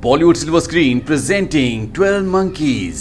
Bollywood silver screen presenting 12 monkeys.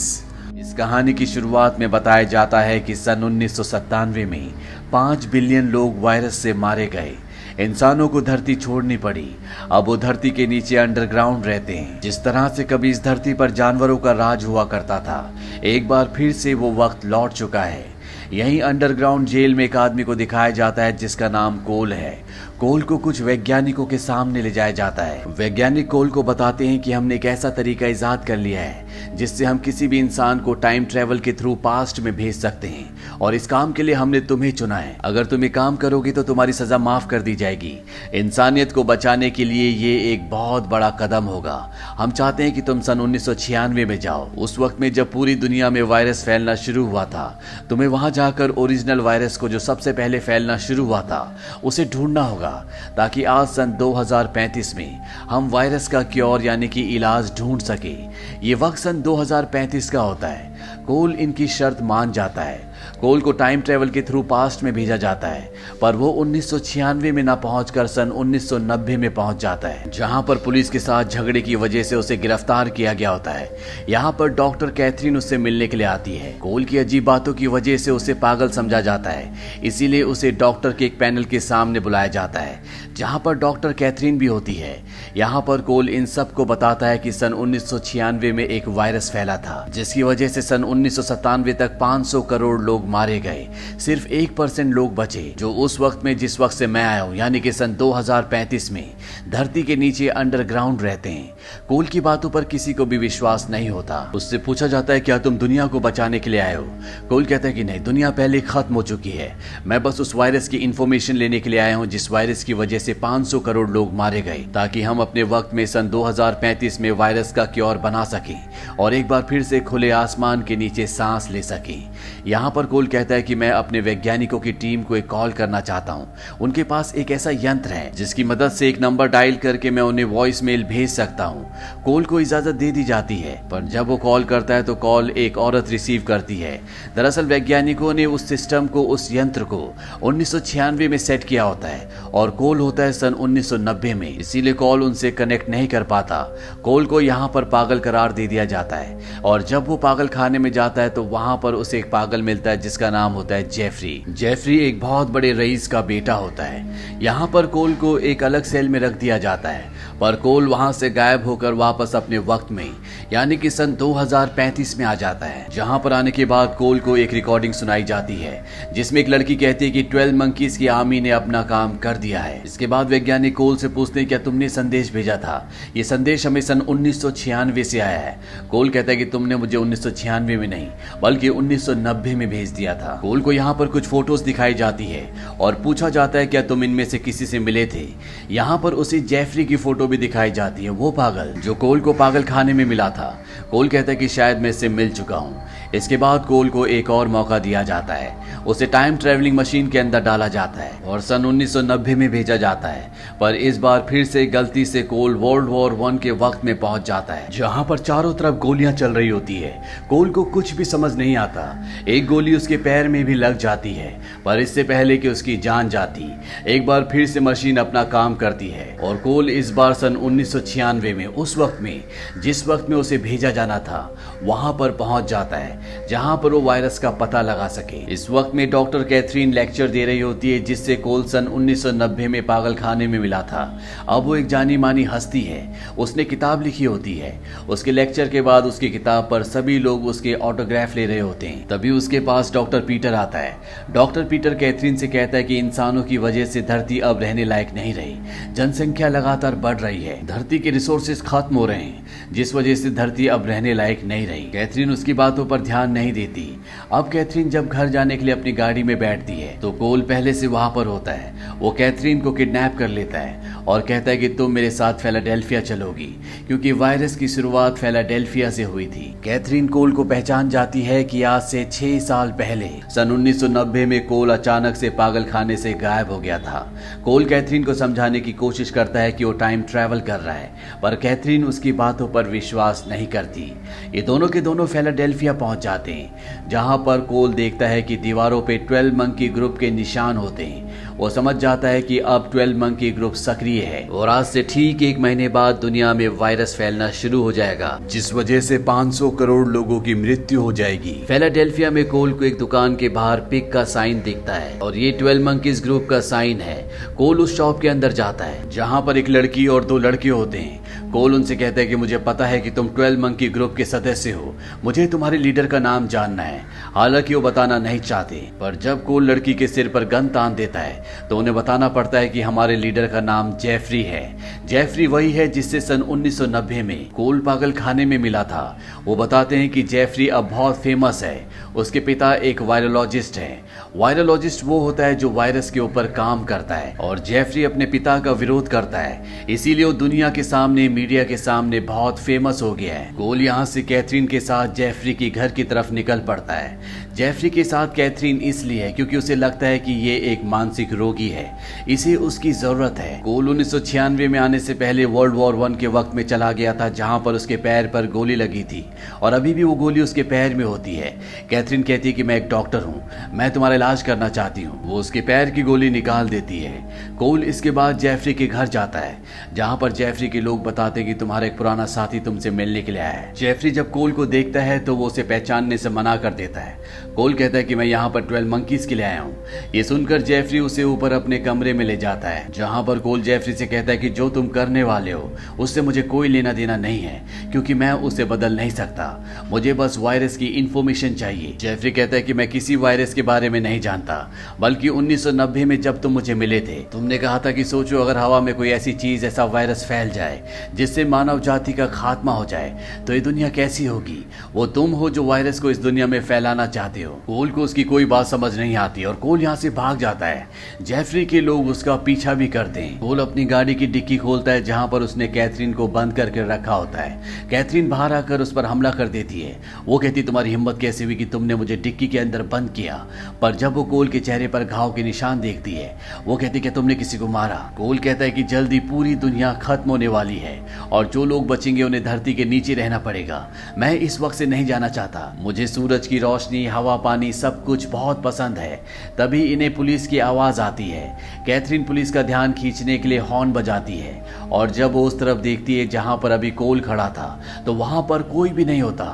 इस कहानी की शुरुआत में बताया जाता है कि सन 1997 में 5 बिलियन लोग वायरस से मारे गए। इंसानों को धरती छोड़नी पड़ी। अब वो धरती के नीचे अंडरग्राउंड रहते हैं। जिस तरह से कभी इस धरती पर जानवरों का राज हुआ करता था, एक बार फिर से वो वक्त लौट चुका है। यहीं अंडरग्राउंड जेल में एक आदमी को दिखाया जाता है जिसका नाम कोल है। कोल को कुछ वैज्ञानिकों के सामने ले जाया जाता है। वैज्ञानिक कोल को बताते हैं कि हमने एक ऐसा तरीका इजाद कर लिया है जिससे हम किसी भी इंसान को टाइम ट्रेवल के थ्रू पास्ट में भेज सकते हैं, और इस काम के लिए हमने तुम्हें चुना है। अगर तुम ये काम करोगे तो तुम्हारी सजा माफ कर दी जाएगी। इंसानियत को बचाने के लिए ये एक बहुत बड़ा कदम होगा। हम चाहते हैं कि तुम सन 1996 में जाओ, उस वक्त में जब पूरी दुनिया में वायरस फैलना शुरू हुआ था। तुम्हें वहां जाकर ओरिजिनल वायरस को, जो सबसे पहले फैलना शुरू हुआ था, उसे ढूंढना होगा, ताकि आज सन 2035 में हम वायरस का क्योर यानी कि इलाज ढूंढ सके। ये वक्त सन 2035 का होता है। कोल इनकी शर्त मान जाता है। कोल को टाइम ट्रेवल के थ्रू पास्ट में भेजा जाता है, पर वो 1996 में ना पहुंचकर सन 1990 में पहुंच जाता है, जहां पर पुलिस के साथ झगड़े की वजह से उसे गिरफ्तार किया गया होता है। यहाँ पर डॉक्टर कैथरीन उससे मिलने के लिए आती है। कोल की अजीब बातों की वजह से उसे पागल समझा जाता है, इसीलिए उसे डॉक्टर के एक पैनल के सामने बुलाया जाता है, जहां पर डॉक्टर कैथरीन भी होती है। यहाँ पर कोल इन सबको बताता है कि सन 1996 में एक वायरस फैला था, जिसकी वजह से सन 1997 तक 500 करोड़ लोग मारे गए। सिर्फ 1% लोग बचे, जो उस वक्त में, जिस वक्त से मैं आया हूं, यानी कि सन 2035 में धरती के नीचे अंडरग्राउंड रहते हैं। कोल की बातों पर किसी को भी विश्वास नहीं होता। उससे पूछा जाता है, क्या तुम दुनिया को बचाने के लिए आए हो? कोल कहता है कि नहीं, दुनिया पहले खत्म हो चुकी है। मैं बस उस वायरस की इंफॉर्मेशन लेने के लिए आया हूं जिस वायरस की वजह से 500 करोड़ लोग मारे गए, ताकि हम अपने वक्त में सन 2035 में वायरस का क्योर बना सकें और एक बार फिर से खुले आसमान के नीचे सांस ले सकें। यहाँ पर कोल कहता है कि मैं अपने वैज्ञानिकों की टीम को एक कॉल करना चाहता हूँ। उनके पास एक ऐसा यंत्र है जिसकी मदद से एक नंबर डायल करके मैं उन्हें वॉइस मेल भेज सकता हूँ। कोल को इजाजत दे दी जाती है, पर जब वो कॉल करता है तो कॉल एक औरत रिसीव करती है। दरअसल वैज्ञानिकों ने उस सिस्टम को, उस यंत्र को 1996 में सेट किया होता है और कोल होता है सन 1990 में, इसीलिए कॉल उनसे कनेक्ट नहीं कर पाता। कोल को यहाँ पर पागल करार दे दिया जाता है, और जब वो पागल खाने में जाता है तो वहां पर उसे एक पागल मिलता है जिसका नाम होता है जेफरी। जेफरी एक बहुत बड़े रईस का बेटा होता है। यहाँ पर कोल को एक अलग सेल में रख दिया जाता है, पर कोल वहां से गायब होकर वापस अपने वक्त में, यानी कि सन 2035 में आ जाता है। जहां पर आने के बाद कोल को एक रिकॉर्डिंग सुनाई जाती है जिसमें एक लड़की कहती है कि 12 मंकीज की आर्मी ने अपना काम कर दिया है। इसके बाद वैज्ञानिक कोल से पूछते हैं, क्या तुमने संदेश भेजा था? ये संदेश हमें सन 1996 से आया है। कोल कहता है कि तुमने मुझे 1996 में नहीं बल्कि 1990 में भेज दिया था। कोल को यहाँ पर कुछ फोटोज दिखाई जाती है और पूछा जाता है, क्या तुम इनमें से किसी से मिले थे? यहाँ पर उसे जेफरी की फोटो भी दिखाई जाती है, वो पागल जो कोल को पागल खाने में मिला था। कोल कहता है कि शायद मैं इससे मिल चुका हूँ। इसके बाद कोल को एक और मौका दिया जाता है। उसे टाइम ट्रेवलिंग मशीन के अंदर डाला जाता है और सन 1990 में भेजा जाता है, पर इस बार फिर से गलती से कोल वर्ल्ड वॉर 1 के वक्त में पहुंच जाता है, जहां पर चारों तरफ गोलियां चल रही होती है। कोल को कुछ भी समझ नहीं आता। एक गोली उसके पैर में भी लग जाती है, पर इससे पहले कि उसकी जान जाती, एक बार फिर से मशीन अपना काम करती है और कोल इस बार सन 1996 में, उस वक्त में जिस वक्त में उसे भेजा जाना था, वहां पर पहुंच जाता है जहां पर वो वायरस का पता लगा सके। इस वक्त में डॉक्टर कैथरीन लेक्चर दे रही होती है जिससे कोल सन 1990 में पागल खाने में मिला था। अब वो एक जानी मानी हस्ती है, उसने किताब लिखी होती है। उसके लेक्चर के बाद उसकी किताब पर सभी लोग उसके ऑटोग्राफ ले रहे होते हैं। तभी उसके पास डॉक्टर पीटर आता है। डॉक्टर पीटर कैथरीन से कहता है कि इंसानों की वजह से धरती अब रहने लायक नहीं रही। जनसंख्या लगातार बढ़ रही है, धरती के रिसोर्सेज खत्म हो रहे हैं, जिस वजह से धरती अब रहने लायक नहीं रही। कैथरीन उसकी बातों पर ध्यान नहीं देती। अब कैथरीन जब घर जाने के लिए अपनी गाड़ी में बैठती है तो कोल पहले से वहां पर होता है। वो कैथरीन को किडनैप कर लेता है और कहता है कि तुम मेरे साथ फिलाडेल्फिया चलोगी, क्योंकि वायरस की शुरुआत फिलाडेल्फिया से हुई थी। कैथरीन कोल को पहचान जाती है कि आज से 6 साल पहले सन 1990 में कोल अचानक से पागल खाने से गायब हो गया था। कोल कैथरीन को समझाने की कोशिश करता है कि वो टाइम ट्रैवल कर रहा है, पर कैथरीन उसकी बातों पर विश्वास नहीं करती। ये दोनों के दोनों फिलाडेल्फिया पहुंच जाते हैं, जहां पर कोल देखता है कि दीवारों पे 12 मंकी ग्रुप के निशान होते हैं। वो समझ जाता है कि अब 12 मंकी ग्रुप सक्रिय लिए है और आज से ठीक 1 महीने बाद दुनिया में वायरस फैलना शुरू हो जाएगा, जिस वजह से 500 करोड़ लोगों की मृत्यु हो जाएगी। फिलाडेल्फिया में कोल को एक दुकान के बाहर पिग का साइन दिखता है और ये 12 मंकीज ग्रुप का साइन है। कोल उस शॉप के अंदर जाता है जहाँ पर एक लड़की और 2 लड़के होते हैं। कोल उनसे कहता है कि मुझे पता है कि तुम 12 मंकी ग्रुप के सदस्य हो, मुझे तुम्हारे लीडर का नाम जानना है। हालांकि वो बताना नहीं चाहते, पर जब कोल लड़की के सिर पर गन तान देता है तो उन्हें बताना पड़ता है कि हमारे लीडर का नाम जेफरी है। जेफरी वही है जिससे सन 1990 में कोल पागल खाने में मिला था। वो बताते हैं कि जेफरी अब बहुत फेमस है। उसके पिता एक वायरोलॉजिस्ट है। वायरोलॉजिस्ट वो होता है जो वायरस के ऊपर काम करता है और जेफरी अपने पिता का विरोध करता है, इसीलिए वो दुनिया के सामने, मीडिया के सामने बहुत फेमस हो गया है। कोल यहाँ से कैथरीन के साथ जेफरी के घर की तरफ निकल पड़ता है। जेफरी के साथ कैथरीन इसलिए है क्योंकि उसे लगता है कि ये एक मानसिक रोगी है, इसे उसकी जरूरत है। कोल 1996 में आने से पहले वर्ल्ड वॉर 1 के वक्त में चला गया था, जहां पर उसके पैर पर गोली लगी थी और अभी भी वो गोली उसके पैर में होती है। कैथरीन कहती है कि मैं एक डॉक्टर हूँ, मैं तुम्हारा इलाज करना चाहती हूँ। वो उसके पैर की गोली निकाल देती है। कोल इसके बाद जेफरी के घर जाता है, जहां पर जेफरी के लोग बताते हैं कि तुम्हारा एक पुराना साथी तुमसे मिलने के लिए आया है। जेफरी जब कोल को देखता है तो वो उसे पहचानने से मना कर देता है। कोल कहता है कि मैं यहाँ पर 12 मंकीज के लिए आया हूँ। ये सुनकर जेफरी उसे ऊपर अपने कमरे में ले जाता है, जहाँ पर कोल जेफरी से कहता है कि जो तुम करने वाले हो उससे मुझे कोई लेना देना नहीं है, क्योंकि मैं उसे बदल नहीं सकता। मुझे बस वायरस की इंफॉर्मेशन चाहिए। जेफरी कहता है कि मैं किसी वायरस के बारे में नहीं जानता, बल्कि 1990 में जब तुम मुझे मिले थे, तुमने कहा था कि सोचो अगर हवा में कोई ऐसी चीज, ऐसा वायरस फैल जाए जिससे मानव जाति का खात्मा हो जाए तो ये दुनिया कैसी होगी। वो तुम हो जो वायरस को इस दुनिया में फैलाना चाहते हो। कोल को उसकी कोई बात समझ नहीं आती और कोल यहाँ से भाग जाता है। जेफरी के लोग उसका पीछा भी करते हैं। कोल अपनी गाड़ी की डिक्की खोलता है जहाँ पर उसने कैथरीन को बंद करके रखा होता है। कैथरीन बाहर आकर उस पर हमला कर देती है। वो कहती तुम्हारी हिम्मत कैसे हुई कि तुमने मुझे डिक्की के अंदर बंद किया। पर जब वो कोल के चेहरे पर घाव के निशान देखती है, वो कहती क्या तुमने किसी को मारा। कोल कहता है कि जल्दी पूरी दुनिया खत्म होने वाली है और जो लोग बचेंगे उन्हें धरती के नीचे रहना पड़ेगा। मैं इस वक्त से नहीं जाना चाहता। मुझे सूरज की रोशनी, हवा, पानी सब कुछ बहुत पसंद है। तभी इन्हें पुलिस की आवाज आती है। कैथरीन पुलिस का ध्यान खींचने के लिए हॉर्न बजाती है और जब वो उस तरफ देखती है जहां पर अभी कोल खड़ा था तो वहां पर कोई भी नहीं होता।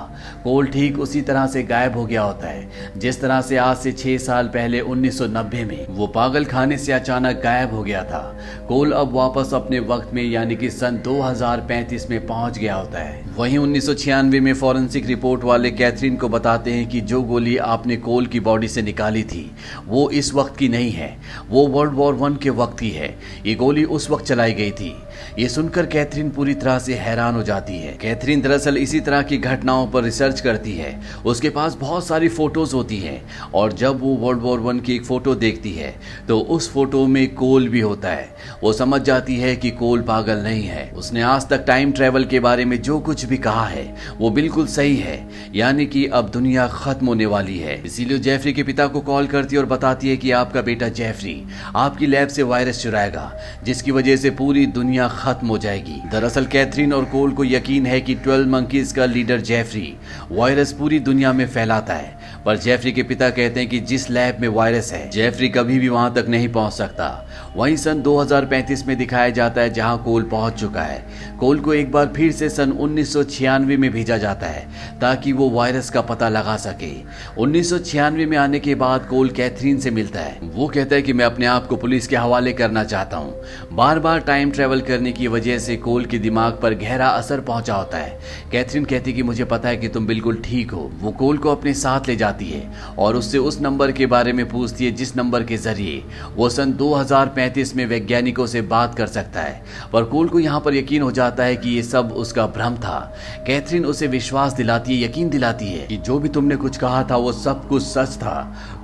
कोल ठीक उसी तरह से गायब हो गया होता है जिस तरह से आज से 6 साल पहले 1990 में वो पागल खाने से अचानक गायब हो गया था। कोल अब वापस अपने वक्त में यानी कि सन 2035 में पहुंच गया होता है। वहीं 1996 में फॉरेंसिक रिपोर्ट वाले कैथरीन को बताते हैं कि जो गोली आपने कोल की बॉडी से निकाली थी वो इस वक्त की नहीं है, वो वर्ल्ड वॉर 1 के वक्त की है। ये गोली उस वक्त चलाई गई थी। ये सुनकर कैथरीन पूरी तरह से हैरान हो जाती है। कैथरीन दरअसल इसी तरह की घटनाओं पर रिसर्च करती है। उसके पास बहुत सारी फोटोज होती हैं और जब वो वर्ल्ड वॉर 1 की एक फोटो देखती है तो उस फोटो में कोल भी होता है। वो समझ जाती है कि कोल पागल नहीं है। उसने आज तक टाइम ट्रेवल के बारे में जो कुछ भी कहा है वो बिल्कुल सही है, यानी कि अब दुनिया खत्म होने वाली है। इसीलिए जेफरी के पिता को कॉल करती है और बताती है कि आपका बेटा जेफरी आपकी लैब से वायरस चुराएगा जिसकी वजह से पूरी दुनिया खत्म हो जाएगी। दरअसल कैथरीन और कोल को यकीन है कि 12 मंकीज का लीडर जेफरी वायरस पूरी दुनिया में फैलाता है, पर जेफरी के पिता कहते हैं कि जिस लैब में वायरस है जेफरी कभी भी वहां तक नहीं पहुंच सकता। वहीं सन 2035 में दिखाया जाता है जहां कोल पहुंच चुका है। कोल को एक बार फिर से सन 1996 में भेजा जाता है ताकि वो वायरस का पता लगा सके। 1996 में आने के बाद कोल कैथरीन से मिलता है। वो कहता है कि मैं अपने आप को पुलिस के हवाले करना चाहता हूँ। बार बार टाइम ट्रेवल करने की वजह से कोल के दिमाग पर गहरा असर पहुंचा होता है। कैथरीन कहती कि मुझे पता है कि तुम बिल्कुल ठीक हो। वो कोल को अपने साथ ले जाती है और उससे उस नंबर के बारे में पूछती है जिस नंबर के जरिए वो सन 2035 में वैज्ञानिकों से बात कर सकता है। पर कोल को यहाँ पर यकीन हो जाता है कि ये सब उसका भ्रम था। कैथरीन उसे विश्वास दिलाती है, यकीन दिलाती है कि जो भी तुमने कुछ कहा था वो सब कुछ सच था।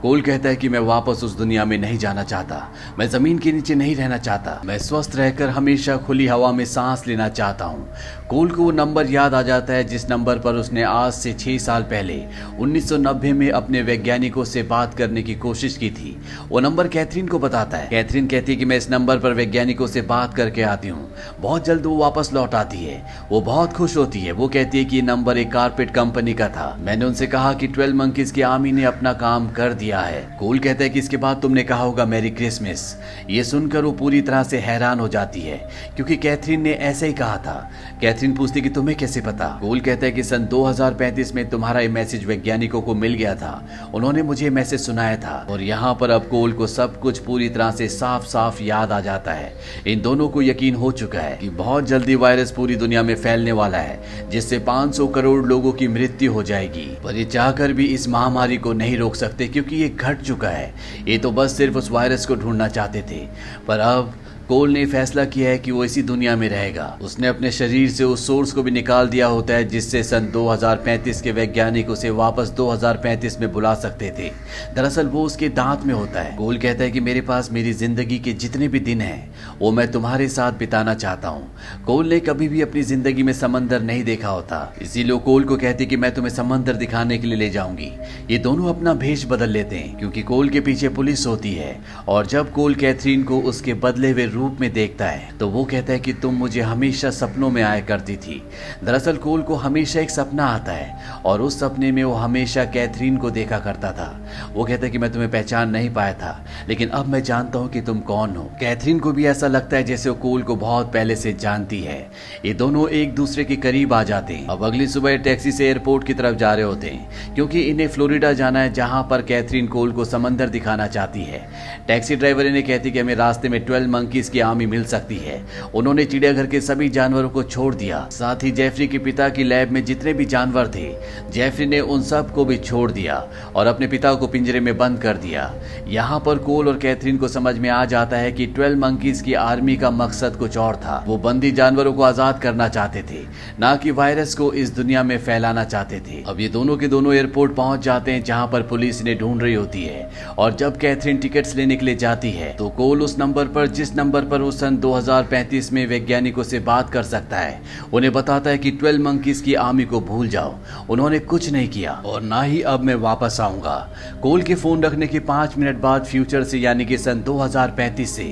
कोल कहता है कि मैं वापस उस दुनिया में नहीं जाना चाहता, मैं जमीन के नीचे नहीं रहना चाहता, मैं स्वस्थ रहकर हमेशा खुली हवा में सांस लेना चाहता हूँ। कोल को वो नंबर याद आ जाता है जिस नंबर पर उसने आज से 6 साल पहले 1990 में अपने वैज्ञानिकों से बात करने की कोशिश की थी, वो नंबर कैथरीन को बताता है। कैथरीन कहती है कि मैं इस नंबर पर वैज्ञानिकों से बात करके आती हूँ। बहुत जल्द वो वापस लौट आती है। वो बहुत खुश होती है। वो कहती है कि ये नंबर एक कारपेट कंपनी का था। मैंने उनसे कहा कि 12 मंकीज की आर्मी ने अपना काम कर दिया है। कोल कहता है कि इसके बाद तुमने कहा होगा मैरी क्रिसमस। ये सुनकर वो पूरी तरह से हैरान हो जाती है क्योंकि कैथरीन ने ऐसे ही कहा था। कैथरीन पूछती कि तुम्हें कैसे पता? कोल कहता है कि सन 2035 में तुम्हारा ये मैसेज वैज्ञानिकों को मिल गया था। उन्होंने मुझे मैसेज सुनाया था। और यहाँ पर अब कोल को सब कुछ पूरी तरह से साफ साफ याद आ जाता है। इन दोनों को यकीन हो चुका है कि बहुत जल्दी वायरस पूरी दुनिया में फैलने वाला है, जिससे 500 करोड़ लोगों की मृत्यु हो जाएगी। पर ये चाहकर भी इस महामारी को नहीं रोक सकते क्योंकि ये घट चुका है। ये तो बस सिर्फ उस वायरस को ढूंढना चाहते थे। पर अब कोल ने फैसला किया है कि वो इसी दुनिया में रहेगा। उसने अपने शरीर से उस सोर्स को भी निकाल दिया होता है जिससे सन 2035 के वैज्ञानिक उसे वापस 2035 में बुला सकते थे। दरअसल वो उसके दांत में होता है। कोल कहता है कि मेरे पास मेरी जिंदगी के जितने भी दिन हैं वो मैं तुम्हारे साथ बिताना चाहता हूँ। कोल ने कभी भी अपनी जिंदगी में समंदर नहीं देखा होता, इसीलिए कोल को कहती कि मैं तुम्हें समंदर दिखाने के लिए ले जाऊंगी। ये दोनों अपना भेष बदल लेते हैं क्योंकि कोल के पीछे पुलिस होती है। और जब कोल कैथरीन को उसके बदले हुए रूप में देखता है तो वो कहता है कि तुम मुझे हमेशा सपनों में आया करती थी। दरअसल कोल को हमेशा एक सपना आता है और उस सपने में वो हमेशा कैथरीन को देखा करता था। वो कहता है कि मैं तुम्हें पहचान नहीं पाया था, लेकिन अब मैं जानता हूँ कि तुम कौन हो। कैथरीन को भी ऐसा लगता है जैसे वो कोल को बहुत पहले से जानती है। ये दोनों एक दूसरे के करीब आ जाते हैं। अब अगली सुबह टैक्सी से एयरपोर्ट की तरफ जा रहे होते हैं क्योंकि इन्हें फ्लोरिडा जाना है, जहां पर कैथरीन कोल को समंदर दिखाना चाहती है। टैक्सी ड्राइवर इन्हें कहती कि हमें रास्ते में 12 मंकीज की आर्मी मिल सकती है। उन्होंने चिड़ियाघर के सभी जानवरों को छोड़ दिया, साथ ही जेफरी के पिता की लैब में जितने भी जानवर थे जेफरी ने उन सब को भी छोड़ दिया और अपने पिता को पिंजरे में बंद कर दिया। यहाँ पर कोल और कैथरीन को समझ में आ जाता है कि 12 मंकीज की आर्मी का मकसद कुछ और था। वो बंदी जानवरों को आजाद करना चाहते थे, ना कि वायरस को इस दुनिया में फैलाना चाहते थे। अब ये दोनों के दोनों एयरपोर्ट पहुंच जाते हैं जहां पर पुलिस इन्हें ढूंढ रही होती है। और जब कैथरीन टिकट्स लेने के लिए जाती है तो कोल उस नंबर पर, जिस नंबर पर वो सन 2035 में वैज्ञानिकों से बात कर सकता है, उन्हें बताता है कि 12 मंकीज की आर्मी को भूल जाओ, उन्होंने कुछ नहीं किया और ना ही अब मैं वापस आऊंगा। कोल के फोन रखने के 5 मिनट बाद फ्यूचर से यानी कि सन 2035 से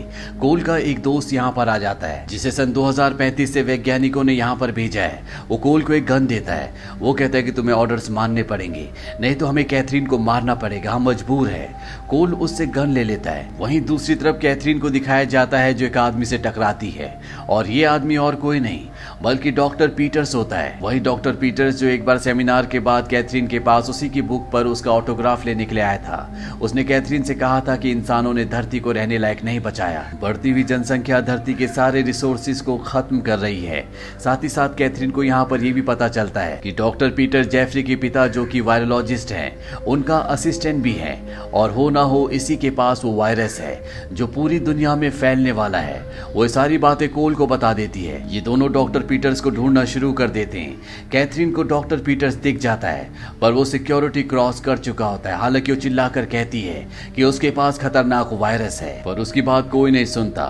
कोल का एक दोस्त यहाँ पर आ जाता है जिसे सन 2035 से वैज्ञानिकों ने यहाँ पर भेजा है। वो कोल को एक गन देता है। वो कहता है कि तुम्हें ऑर्डर्स मानने पड़ेंगे, नहीं तो हमें कैथरीन को मारना पड़ेगा, हम मजबूर है। कोल उससे गन ले लेता है। वहीं दूसरी तरफ कैथरीन को दिखाया जाता है जो एक आदमी से टकराती है और ये आदमी और कोई नहीं बल्कि डॉक्टर पीटर्स होता है। वही डॉक्टर पीटर्स जो एक बार सेमिनार के बाद कैथरीन के पास उसी की बुक पर उसका ऑटोग्राफ लेने के लिए आया था। उसने कैथरीन से कहा था कि इंसानों ने धरती को रहने लायक नहीं बचाया। बढ़ती हुई जनसंख्या धरती के सारे रिसोर्सेज को खत्म कर रही है। साथ ही साथ कैथरीन को यहाँ पर यह भी पता चलता है कि डॉक्टर पीटर जेफरी के पिता जो कि वायरोलॉजिस्ट हैं, उनका असिस्टेंट भी है और हो ना हो इसी के पास वो वायरस है जो पूरी दुनिया में फैलने वाला है। वो सारी बातें कोल को बता देती है। ये दोनों डॉक्टर पीटर्स को ढूंढना शुरू कर देते हैं। कैथरीन को डॉक्टर पीटर्स दिख जाता है पर वो सिक्योरिटी क्रॉस कर चुका होता है। हालांकि वो चिल्लाकर कहती है कि उसके पास खतरनाक वायरस है, पर उसकी बात कोई नहीं सुनता।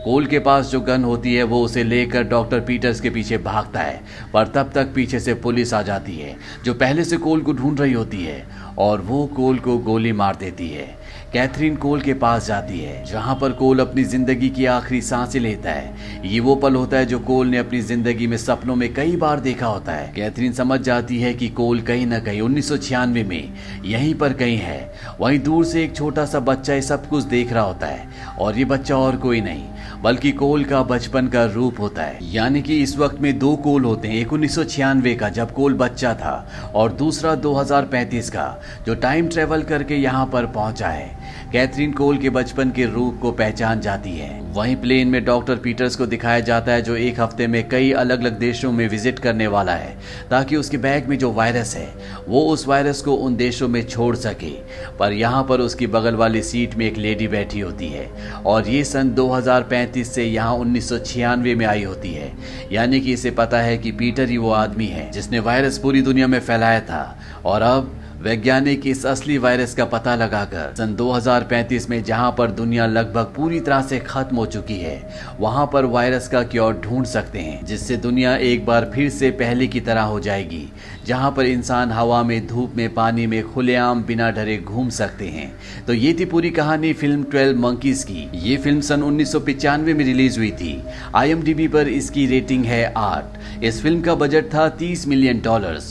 कोल के पास जो गन होती है वो उसे लेकर डॉक्टर पीटर्स के पीछे भागता है, पर तब तक पीछे से पुलिस आ जाती है जो पहले से कोल को ढूंढ रही होती है और वो कोल को गोली मार देती है। कैथरीन कोल के पास जाती है जहां पर कोल अपनी जिंदगी की आखिरी सांसें लेता है। ये वो पल होता है जो कोल ने अपनी जिंदगी में सपनों में कई बार देखा होता है। कैथरीन समझ जाती है कि कोल कहीं ना कहीं 1996 में यहीं पर कहीं है। वहीं दूर से एक छोटा सा बच्चा ये सब कुछ देख रहा होता है और ये बच्चा और कोई नहीं बल्कि कोल का बचपन का रूप होता है। यानी कि इस वक्त में दो कोल होते हैं, एक 1996 का जब कोल बच्चा था और दूसरा 2035 का जो टाइम ट्रेवल करके यहाँ पर पहुंचा है। कैथरीन कोल के बचपन के रूप को पहचान जाती है। वहीं प्लेन में डॉक्टर पीटर्स को दिखाया जाता है जो एक हफ्ते में कई अलग अलग देशों में विजिट करने वाला है ताकि उसके बैग में जो वायरस है वो उस वायरस को उन देशों में छोड़ सके। पर यहाँ पर उसकी बगल वाली सीट में एक लेडी बैठी होती है और ये सन 2035 से यहाँ 1996 में आई होती है। यानी कि इसे पता है कि पीटर ही वो आदमी है जिसने वायरस पूरी दुनिया में फैलाया था और अब वैज्ञानिक इस असली वायरस का पता लगाकर सन 2035 में जहां पर दुनिया लगभग पूरी तरह से खत्म हो चुकी है, वहां पर वायरस का क्योर ढूंढ सकते हैं, जिससे दुनिया एक बार फिर से पहले की तरह हो जाएगी, जहां पर इंसान हवा में, धूप में, पानी में खुलेआम बिना डरे घूम सकते हैं। तो ये थी पूरी कहानी फिल्म 12 मंकीज की। ये फिल्म सन 1995 में रिलीज हुई थी। IMDb पर इसकी रेटिंग है 8। इस फिल्म का बजट था $30 मिलियन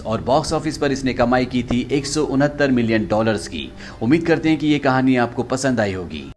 और बॉक्स ऑफिस पर इसने कमाई की थी $169 मिलियन की। उम्मीद करते हैं कि ये कहानी आपको पसंद आई होगी।